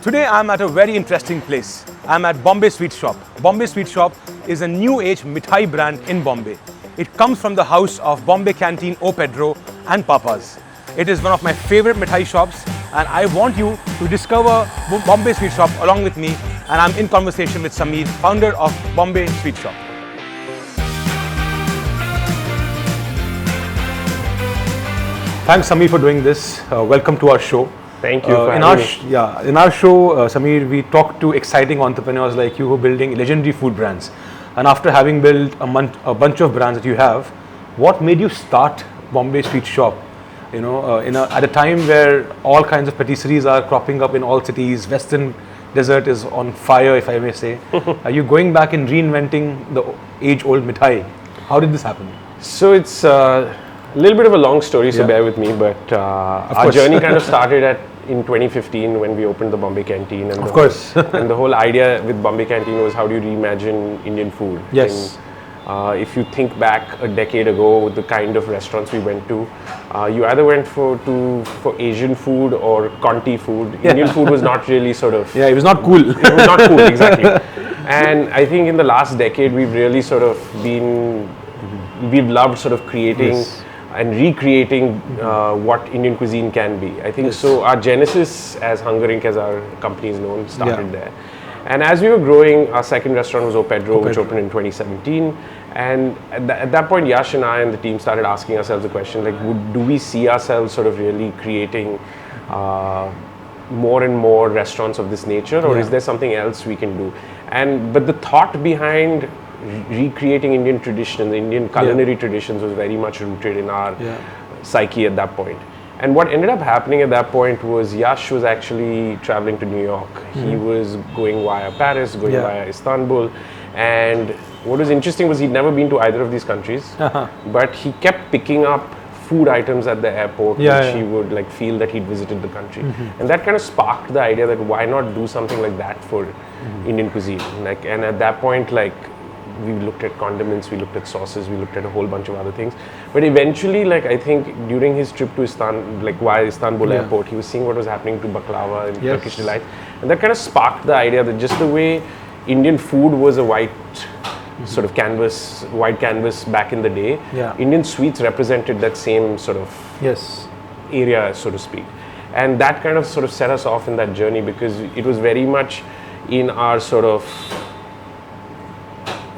Today I'm at a very interesting place. I'm at Bombay Sweet Shop. Bombay Sweet Shop is a new age mithai brand in Bombay. It comes from the house of Bombay Canteen O Pedro and Papa's. It is one of my favorite mithai shops and I want you to discover Bombay Sweet Shop along with me, and I'm in conversation with Sameer, founder of Bombay Sweet Shop. Thanks Sameer for doing this. Welcome to our show. Thank you for having me. In our show, Sameer, we talk to exciting entrepreneurs like you who are building legendary food brands. And after having built a bunch of brands that you have, what made you start Bombay Sweet Shop? You know, at a time where all kinds of patisseries are cropping up in all cities, Western dessert is on fire, if I may say. Are you going back and reinventing the age-old mithai? How did this happen? So it's a little bit of a long story, so bear with me. But our journey kind of started in 2015 when we opened the Bombay Canteen. And and the whole idea with Bombay Canteen was how do you reimagine Indian food? Yes. And, if you think back a decade ago, the kind of restaurants we went to, you either went for Asian food or Conti food. Indian food was not really sort of... Yeah, it was not cool. It was not cool, exactly. And I think in the last decade, we've really sort of we've loved sort of creating and recreating what Indian cuisine can be. I think so. Our genesis as Hunger Inc., as our company is known, started there. And as we were growing, our second restaurant was O Pedro, which opened in 2017. And at that point, Yash and I and the team started asking ourselves the question, like, do we see ourselves sort of really creating more and more restaurants of this nature, or is there something else we can do? But the thought behind recreating Indian traditions, Indian culinary traditions, was very much rooted in our psyche at that point. And what ended up happening at that point was Yash was actually traveling to New York. He was going via Paris, going via Istanbul. And what was interesting was he'd never been to either of these countries, but he kept picking up food items at the airport which he would like feel that he'd visited the country. And that kind of sparked the idea that why not do something like that for Indian cuisine. And at that point, we looked at condiments, we looked at sauces, we looked at a whole bunch of other things. But eventually, I think during his trip to via Istanbul airport, he was seeing what was happening to baklava and Turkish delight. And that kind of sparked the idea that just the way Indian food was a white sort of white canvas back in the day, Indian sweets represented that same sort of area, so to speak. And that kind of sort of set us off in that journey because it was very much in our sort of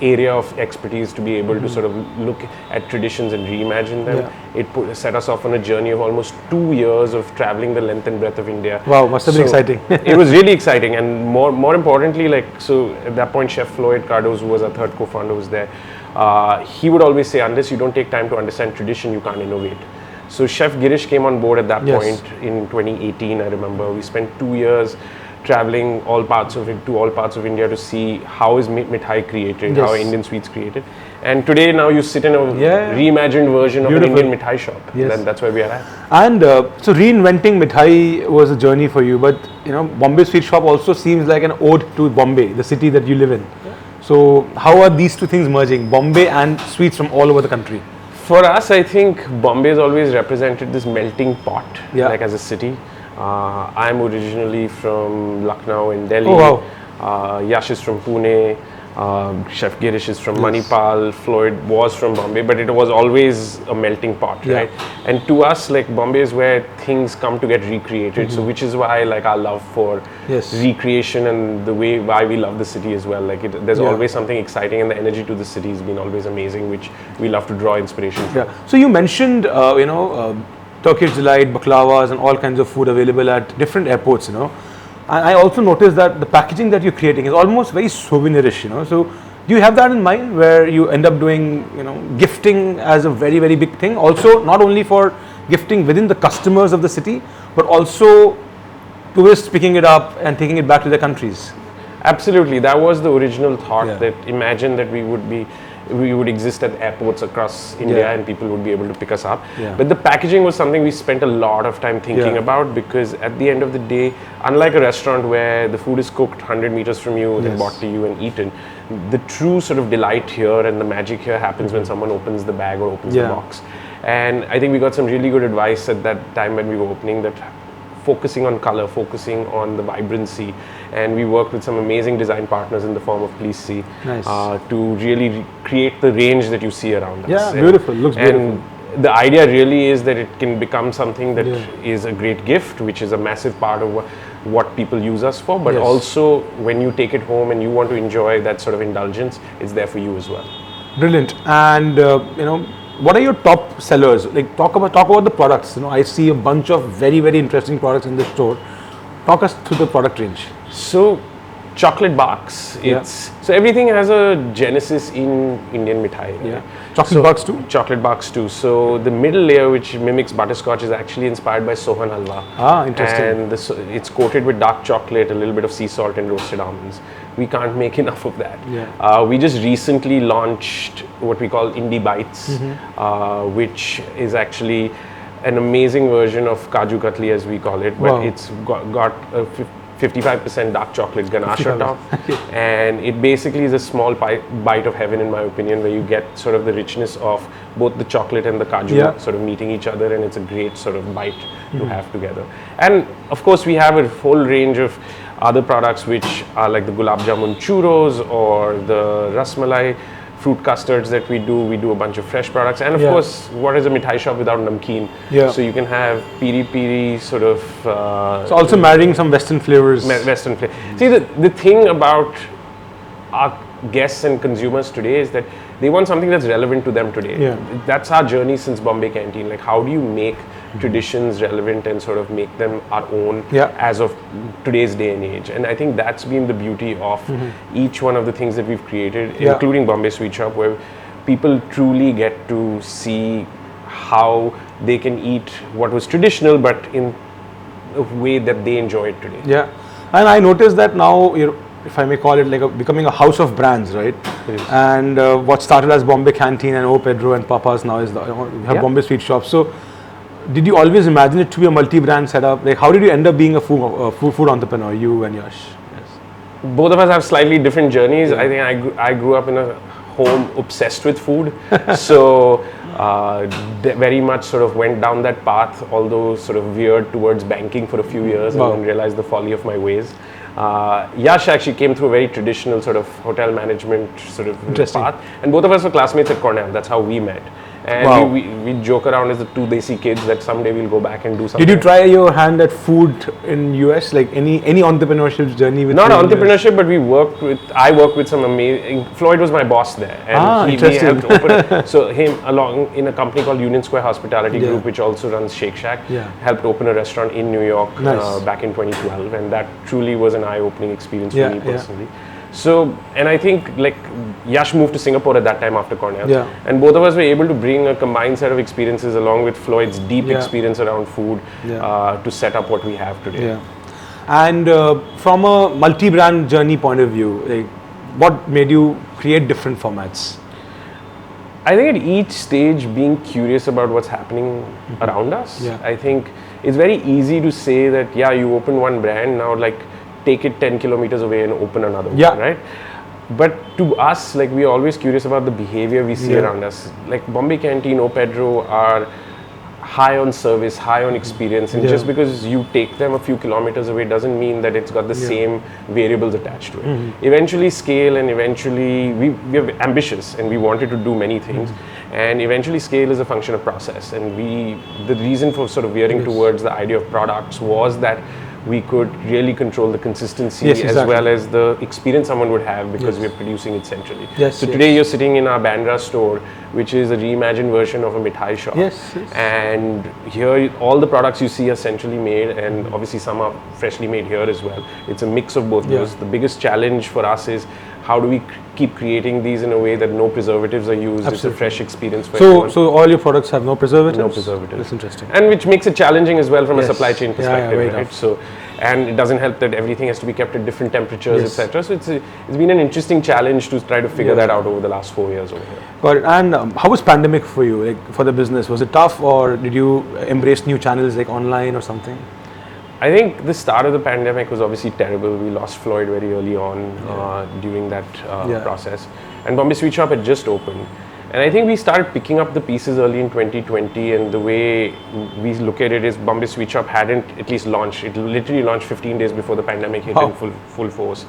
area of expertise to be able to sort of look at traditions and reimagine them. It set us off on a journey of almost 2 years of traveling the length and breadth of India. Wow, must have been exciting. It was really exciting, and more importantly, so at that point, Chef Floyd Cardoz, who was our third co-founder, was there. He would always say, unless you don't take time to understand tradition, you can't innovate. So Chef Girish came on board at that point in 2018, I remember. We spent 2 years traveling to all parts of India to see how is mithai created, how are Indian sweets created. And today now you sit in a reimagined version of an Indian mithai shop. And that's where we are at. And so reinventing mithai was a journey for you, but Bombay Sweet Shop also seems like an ode to Bombay, the city that you live in. So how are these two things merging, Bombay and sweets from all over the country? For us, I think Bombay has always represented this melting pot, as a city. I'm originally from Lucknow in Delhi. Oh, wow. Yash is from Pune. Chef Girish is from Manipal. Floyd was from Bombay, but it was always a melting pot, right? And to us, Bombay is where things come to get recreated. So, which is why, our love for recreation and the why we love the city as well. There's always something exciting, and the energy to the city has been always amazing, which we love to draw inspiration from. So you mentioned, Turkish delight, baklavas, and all kinds of food available at different airports, And I also noticed that the packaging that you're creating is almost very souvenirs, So do you have that in mind where you end up doing, gifting as a very, very big thing? Also, not only for gifting within the customers of the city, but also tourists picking it up and taking it back to their countries. Absolutely. That was the original thought, that imagine that we would exist at airports across India and people would be able to pick us up. But the packaging was something we spent a lot of time thinking about, because at the end of the day, unlike a restaurant where the food is cooked 100 meters from you, then brought to you and eaten, the true sort of delight here and the magic here happens when someone opens the bag or opens the box. And I think we got some really good advice at that time when we were opening, that focusing on color, focusing on the vibrancy, and we worked with some amazing design partners in the form of Please See Nice. to really create the range that you see around us. Yeah, beautiful. Looks beautiful. And the idea really is that it can become something that Yeah. is a great gift, which is a massive part of what people use us for, but Yes. also when you take it home and you want to enjoy that sort of indulgence, it's there for you as well. Brilliant. And what are your top sellers? Like talk about the products. I see a bunch of very interesting products in the store. Talk us through the product range. So, chocolate barks. Yeah. So everything has a genesis in Indian mithai. Right? Yeah. Chocolate barks too? Chocolate barks too. So the middle layer, which mimics butterscotch, is actually inspired by Sohan halwa. Ah, interesting. And it's coated with dark chocolate, a little bit of sea salt, and roasted almonds. We can't make enough of that. Yeah. We just recently launched what we call Indie Bites, which is actually an amazing version of Kaju Katli, as we call it, but Wow. it's got a 55% dark chocolate ganache on top, and it basically is a small bite of heaven, in my opinion, where you get sort of the richness of both the chocolate and the kaju Yeah. sort of meeting each other, and it's a great sort of bite to have together. And of course, we have a whole range of other products which are like the gulab jamun churros or the rasmalai fruit custards that we do. We do a bunch of fresh products, and of Yeah. course, what is a mithai shop without namkeen? Yeah. So you can have piri piri sort of. So also marrying some Western flavors. Western flavor. See, the thing about our guests and consumers today is that they want something that's relevant to them today. Yeah. That's our journey since Bombay Canteen. Like, how do you make traditions relevant and sort of make them our own Yeah. as of today's day and age? And I think that's been the beauty of each one of the things that we've created, Yeah. including Bombay Sweet Shop, where people truly get to see how they can eat what was traditional, but in a way that they enjoy it today. Yeah, and I noticed that now if I may call it, like becoming a house of brands, right? It is. And what started as Bombay Canteen and O Pedro and Papa's now is we have Yeah. Bombay Sweet Shop. So, did you always imagine it to be a multi-brand setup? Like, how did you end up being a food entrepreneur, you and Yash? Both of us have slightly different journeys. I think I grew up in a home obsessed with food, so very much sort of went down that path, although sort of veered towards banking for a few years Wow. and then realized the folly of my ways. Yash actually came through a very traditional sort of hotel management sort of Interesting. path, and both of us were classmates at Cornell. That's how we met. And Wow. we joke around as the two desi kids that someday we'll go back and do something. Did you try your hand at food in US? Like any entrepreneurship journey with Not food in US? entrepreneurship, but I worked with some amazing. Floyd was my boss there, and he interesting. helped open. So him along in a company called Union Square Hospitality Yeah. Group, which also runs Shake Shack, Yeah. helped open a restaurant in New York Nice. back in 2012, and that truly was an eye-opening experience Yeah, for me yeah. personally. So, and I think like Yash moved to Singapore at that time after Cornell, Yeah. and both of us were able to bring a combined set of experiences along with Floyd's deep Yeah. experience around food Yeah. to set up what we have today. Yeah. And from a multi-brand journey point of view, like what made you create different formats? I think at each stage, being curious about what's happening around us. Yeah. I think it's very easy to say that, yeah, you open one brand, now like take it 10 kilometers away and open another Yeah. one, right? But to us, like we're always curious about the behavior we see Yeah. around us. Like Bombay Canteen, O Pedro are high on service, high on experience, and Yeah. just because you take them a few kilometers away doesn't mean that it's got the Yeah. same variables attached to it. Eventually scale, and eventually we are ambitious and we wanted to do many things, and eventually scale is a function of process, and the reason for sort of veering towards the idea of products was that we could really control the consistency Yes, as exactly. well as the experience someone would have because we're producing it centrally. Yes, so yes. today you're sitting in our Bandra store, which is a reimagined version of a mithai shop. Yes, yes. And here all the products you see are centrally made, and obviously some are freshly made here as well. It's a mix of both Yeah. those. The biggest challenge for us is how do we keep creating these in a way that no preservatives are used. It's a Absolutely. fresh experience for everyone. So all your products have no preservatives? No preservatives. That's interesting. And which makes it challenging as well from Yes. a supply chain Yeah, perspective, very right? tough. So, and it doesn't help that everything has to be kept at different temperatures, Yes. etc. So it's been an interesting challenge to try to figure that out over the last 4 years over here. Got it. And how was pandemic for you, like for the business? Was it tough, or did you embrace new channels like online or something? I think the start of the pandemic was obviously terrible. We lost Floyd very early on during that Yeah. process. And Bombay Sweet Shop had just opened. And I think we started picking up the pieces early in 2020, and the way we look at it is Bombay Sweet Shop hadn't at least launched. It literally launched 15 days before the pandemic hit in full force.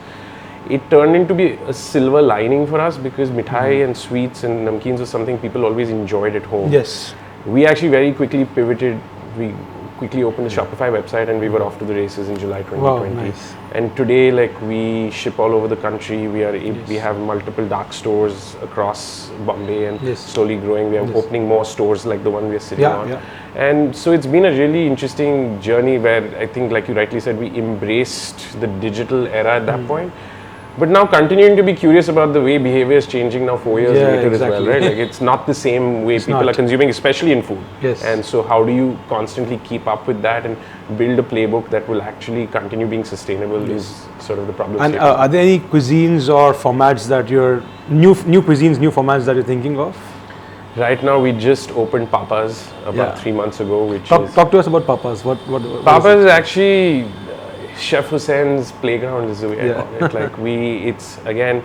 It turned into be a silver lining for us because mithai and sweets and namkeens was something people always enjoyed at home. Yes. We actually very quickly pivoted. We quickly opened a Shopify website and we were off to the races in July 2020. Wow, nice. And today, like, we ship all over the country. We have multiple dark stores across Bombay and slowly growing. We are opening more stores like the one we are sitting on. Yeah. And so it's been a really interesting journey where I think, like you rightly said, we embraced the digital era at that point. But now continuing to be curious about the way behavior is changing now 4 years later as well, right? Like, it's not the same way people are consuming, especially in food. Yes. And so how do you constantly keep up with that and build a playbook that will actually continue being sustainable is sort of the problem. And are there any cuisines or formats that you're, new cuisines, new formats that you're thinking of? Right now we just opened Papa's about 3 months ago, which Talk to us about Papa's. What Papa's is actually Chef Hussein's playground is the way I call it. Like it's again,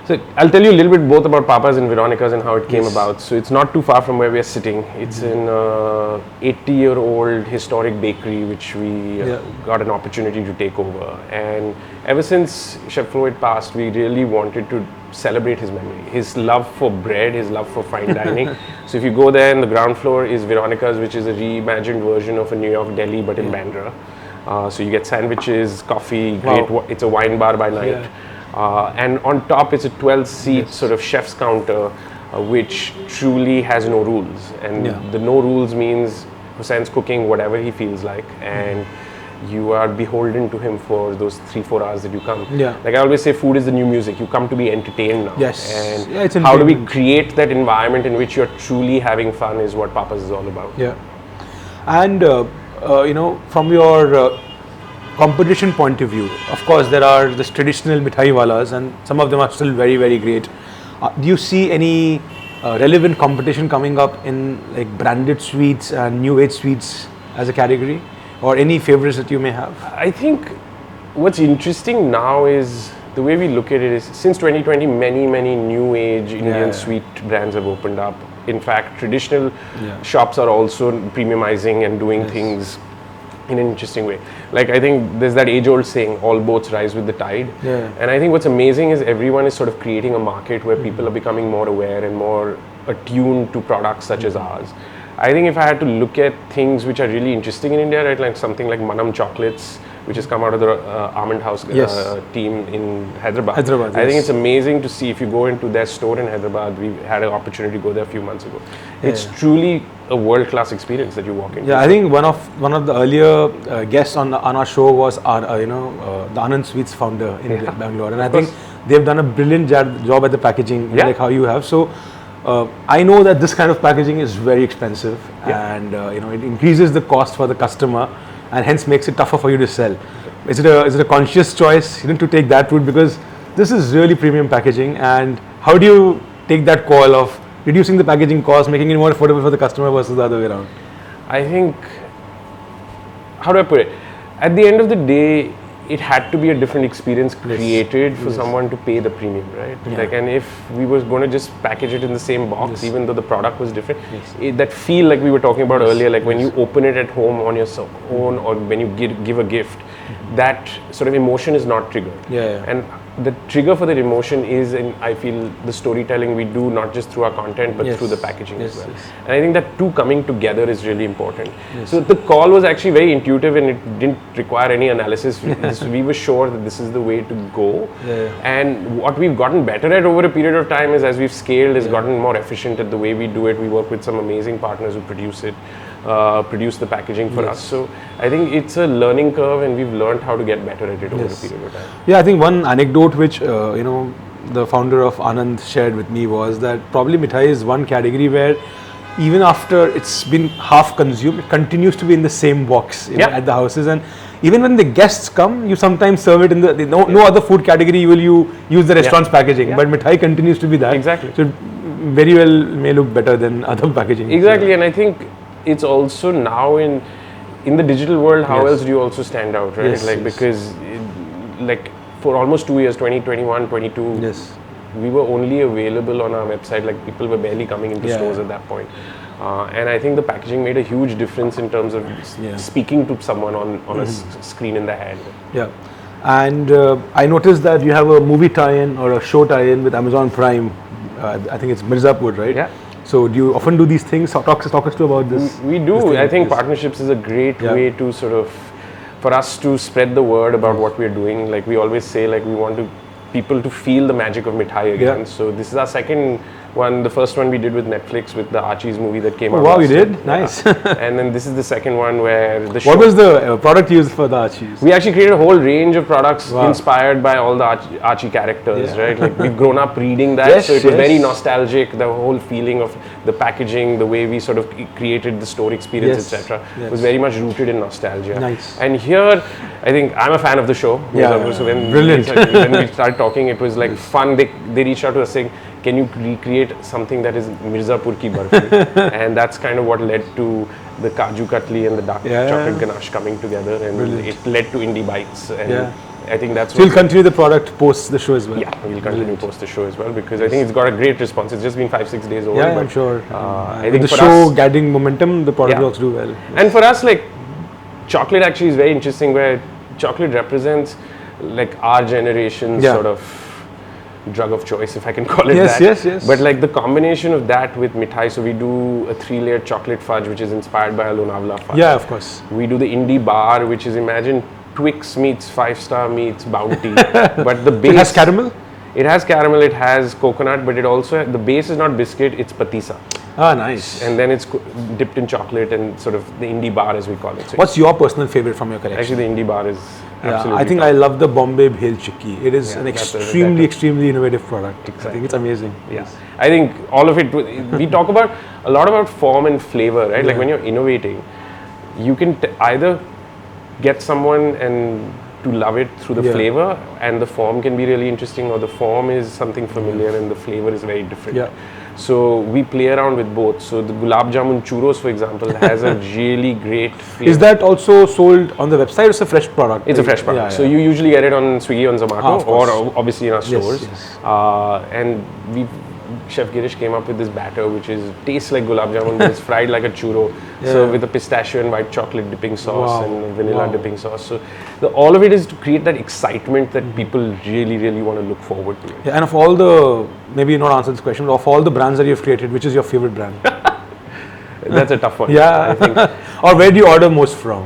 so I'll tell you a little bit both about Papa's and Veronica's and how it came about. So it's not too far from where we are sitting. It's in 80-year-old historic bakery which we got an opportunity to take over. And ever since Chef Floyd passed, we really wanted to celebrate his memory, his love for bread, his love for fine dining. So if you go there, in the ground floor is Veronica's, which is a reimagined version of a New York deli but in Bandra. So you get sandwiches, coffee, it's a wine bar by night. And on top it's a 12-seat sort of chef's counter, which truly has no rules. And the no rules means Hussein's cooking whatever he feels like, and you are beholden to him for those 3-4 hours that you come. Like I always say, food is the new music. You come to be entertained now. Yes. And how do we create that environment in which you're truly having fun is what Papa's is all about. Yeah. And from your competition point of view, of course there are this traditional mithai walas and some of them are still very, very great. Do you see any relevant competition coming up in like branded sweets and new age sweets as a category, or any favorites that you may have? I think what's interesting now is the way we look at it is, since 2020 many new age Indian sweet brands have opened up. In fact, traditional shops are also premiumizing and doing things in an interesting way. Like I think there's that age-old saying, all boats rise with the tide. And I think what's amazing is everyone is sort of creating a market where people are becoming more aware and more attuned to products such as ours. I think if I had to look at things which are really interesting in India, right, like something like Manam chocolates, which has come out of the Almond House team in Hyderabad. I think it's amazing to see. If you go into their store in Hyderabad, we had an opportunity to go there a few months ago. It's truly a world-class experience that you walk into. Yeah, I think one of the earlier guests on our show was the Anand Sweets founder in Bangalore, and I think they've done a brilliant job at the packaging, like how you have. So I know that this kind of packaging is very expensive, and it increases the cost for the customer, and hence makes it tougher for you to sell. Is it a conscious choice to take that route, because this is really premium packaging? And how do you take that call of reducing the packaging cost, making it more affordable for the customer versus the other way around? I think, how do I put it? At the end of the day, it had to be a different experience created for someone to pay the premium, right? Like, and if we were going to just package it in the same box, even though the product was different, that feel like we were talking about earlier, like when you open it at home on your own, or when you give a gift, that sort of emotion is not triggered. And the trigger for that emotion is, and I feel, the storytelling we do, not just through our content but through the packaging as well. And I think that two coming together is really important. So the call was actually very intuitive, and it didn't require any analysis. We were sure that this is the way to go. And what we've gotten better at over a period of time is, as we've scaled, has gotten more efficient at the way we do it. We work with some amazing partners who produce the packaging for us. So I think it's a learning curve, and we've learned how to get better at it over a period of time. Yeah, I think one anecdote which the founder of Anand shared with me was that probably mithai is one category where even after it's been half consumed, it continues to be in the same box at the houses. And even when the guests come, you sometimes serve it in no other food category you use the restaurant's packaging, but mithai continues to be that. Exactly. So it very well may look better than other packaging. Exactly, and I think it's also now in the digital world, how else do you also stand out, right? Because like for almost 2 years, 2021, 22, we were only available on our website. Like people were barely coming into Yeah. stores at that point. And I think the packaging made a huge difference in terms of Yeah. speaking to someone on a screen in the hand. Yeah. And I noticed that you have a movie tie-in or a show tie-in with Amazon Prime. I think it's Mirzapur, right? Yeah. So do you often do these things? Talk us to about this. We do. this thing, I think yes. partnerships is a great Yeah. way to sort of, for us to spread the word about what we're doing. Like we always say, like we want people to feel the magic of mithai again. Yeah. So this is our second one. The first one we did with Netflix with the Archie's movie that came Oh, out. wow, you last year. did? Nice. And then this is the second one where the show. What was the product used for the Archies? We actually created a whole range of products Wow. inspired by all the Archie characters, Yeah. right? Like we've grown up reading that, Yes, so it was yes. very nostalgic. The whole feeling of the packaging, the way we sort of created the store experience, Yes, etc., yes. was very much rooted in nostalgia. Nice. And here, I think I'm a fan of the show. Yeah, So when brilliant. when we started talking, it was like fun. They reached out to us saying, "Can you recreate something that is Mirzapur ki barfi?" And that's kind of what led to the Kaju Katli and the dark Yeah. chocolate ganache coming together, and Brilliant. it led to Indie Bites. And Yeah. I think that's So you'll what. continue the product post the show as well? Yeah, we'll continue to post the show as well because I think it's got a great response. It's just been 5-6 days old. Yeah, but, I'm sure. I With think the for show us, getting momentum, the product Yeah. will also do well. and for us, like chocolate actually is very interesting. Where chocolate represents like our generation's Yeah. sort of drug of choice, if I can call it Yes, that. yes, yes. But like the combination of that with mithai, so we do a 3-layer chocolate fudge, which is inspired by a Lonavala fudge. Yeah, of course. We do the indie bar, which is imagine Twix meets 5-star meets Bounty, but the base It has caramel? It has caramel, it has coconut, but it also the base is not biscuit, it's patisa, Ah, nice. and then it's dipped in chocolate and sort of the indie bar as we call it. So What's your personal favorite from your collection? actually the indie bar is Yeah, absolutely. I think top. I love the Bombay Bhel Chikki. It is Yeah, an that's a- extremely, that- extremely innovative product. I Exactly. think it's amazing. Yeah, I think all of it. We talk about a lot about form and flavor, right? Like Yeah. when you're innovating, you can either get someone and to love it through the Yeah. flavor, and the form can be really interesting, or the form is something familiar and the flavor is very different. Yeah. So we play around with both. So the gulab jamun churros, for example, has a really great flavor. Is that also sold on the website or it's a fresh product? It's a fresh product. Yeah, So yeah. you usually get it on Swiggy, on Zomato, of course. or obviously in our Yes, stores. yes. And Chef Girish came up with this batter which tastes like gulab jamun, but it's fried like a churro. So Yeah. with a pistachio and white chocolate dipping sauce Wow. and a vanilla Wow. dipping sauce. So all of it is to create that excitement that people really, really want to look forward to. Yeah, and of all the, maybe not answer this question, but of all the brands that you've created, which is your favorite brand? That's a tough one. Yeah. I think Or where do you order most from?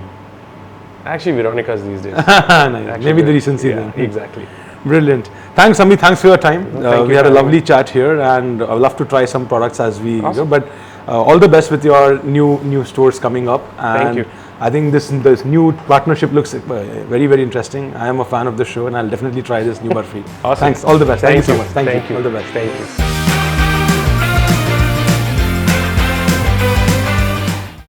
actually Veronica's these days. Nice. Actually, Maybe the recency yeah, then. exactly. Brilliant. Thanks, Amit. Thanks for your time. Thank We you had a for having lovely chat here, and I'd love to try some products as we go. Awesome. But all the best with your new stores coming up. And Thank you. I think this new partnership looks very, very interesting. I am a fan of the show, and I'll definitely try this new barfi. Awesome. Thanks. All the best. Thank you so much. Thank you. Thank you. All the best. Thank you.